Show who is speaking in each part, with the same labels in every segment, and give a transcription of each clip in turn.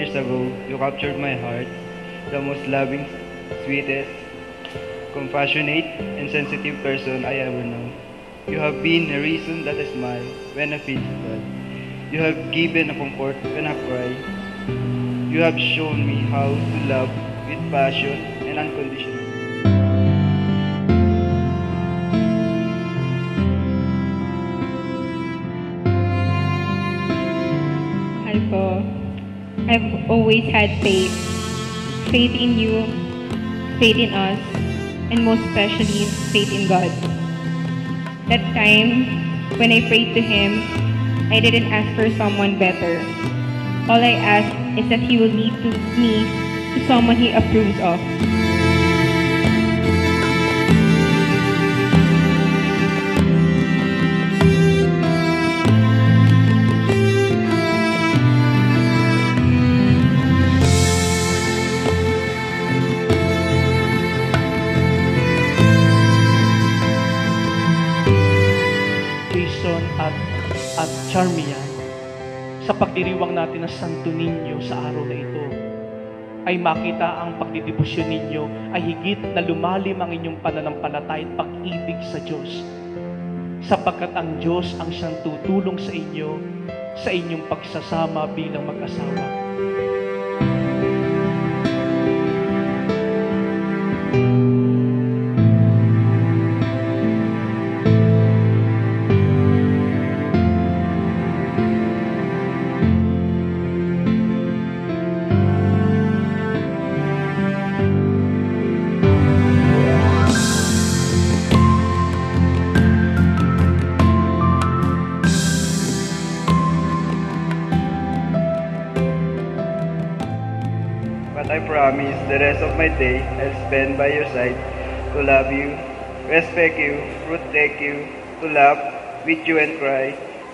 Speaker 1: years ago, you captured my heart, the most loving, sweetest, compassionate, and sensitive person I ever know. You have been a reason that I smile when I feel sad. You have given a comfort when I cry. You have shown me how to love with passion and unconditional.
Speaker 2: Hi po. I've always had faith. Faith in you, faith in us, and most especially, faith in God. That time, when I prayed to Him, I didn't ask for someone better. All I asked is that He will lead me to someone He approves of.
Speaker 3: Jason at Charmian, sa pagdiriwang natin ng Santo Niño sa araw na ito, ay makita ang pagdidibusyon ninyo ay higit na lumalim ang inyong pananampalataya at pag-ibig sa Diyos. Sapagkat ang Diyos ang siyang tutulong sa inyo sa inyong pagsasama bilang mag-asawa.
Speaker 1: But I promise the rest of my day I'll spend by your side to love you, respect you, protect you, to laugh with you and cry,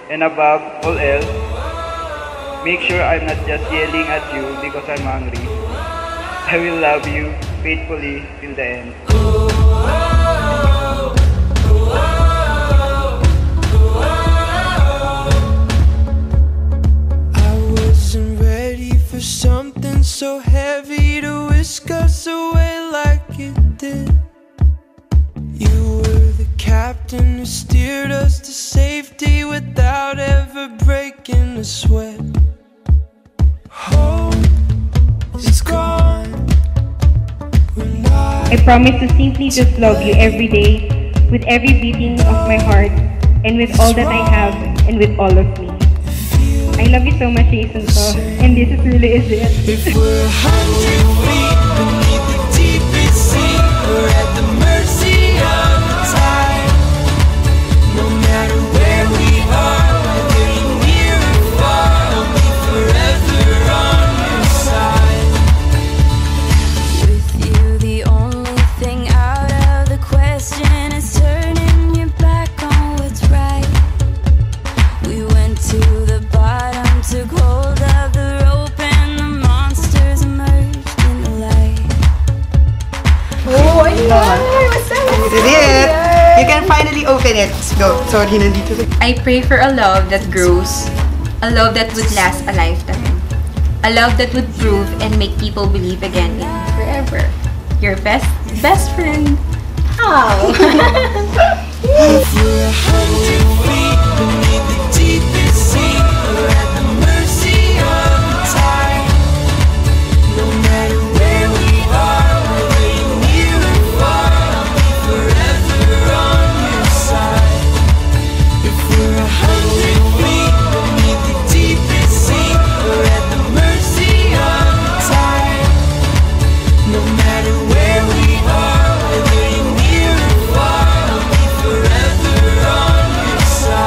Speaker 1: and above all else, make sure I'm not just yelling at you because I'm hungry. I will love you faithfully till the end.
Speaker 4: I wasn't ready for something so heavy to whisk us away like it did. You were the captain who steered us to safety without ever breaking a sweat. Hope is gone.
Speaker 2: I promise to simply just love you every day, with every beating of my heart, and with all that I have, and with all of me. I love you so much, Jason, and this is really is it.
Speaker 4: If we're 100 feet beneath the deepest sea, we're at the mercy of the tide. No matter where we are, whether you're near or far, I'll be forever on your side.
Speaker 5: With you, the only thing out of the question is turning your back on what's right. We went to the bottom, took hold of the rope, and the monsters emerged in the light.
Speaker 6: Oh, you did it! You can finally open it. Let's go. Sorry, nandito.
Speaker 7: I pray for a love that grows, a love that would last a lifetime, a love that would prove and make people believe again in forever. Your best friend. How?
Speaker 4: If we're 100 feet beneath the deepest sea, we're at the mercy of the tide. No matter where we are, whether you're near or far, I'll be forever on your side. If we're 100 feet beneath the deepest sea, we're at the mercy of the tide. No matter where we are, whether you're near or far, I'll be forever on your side.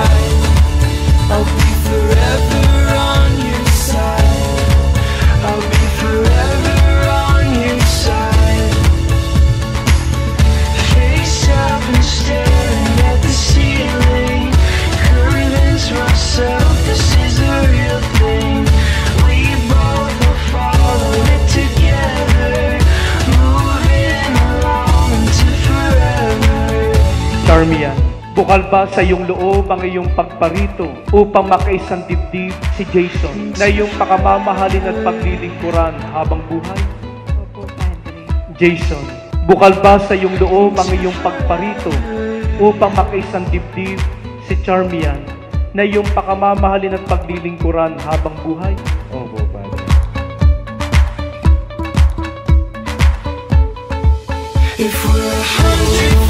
Speaker 3: Bukal ba sa iyong loob ang iyong pagparito upang makaisang dibdib si Jason na iyong pakamamahalin at paglilingkuran habang buhay?
Speaker 2: Opo, Padre.
Speaker 3: Jason, bukal ba sa iyong loob ang iyong pagparito upang makaisang dibdib si Charmian na iyong pakamamahalin at paglilingkuran habang buhay?
Speaker 1: Opo, Padre.
Speaker 4: If we're 100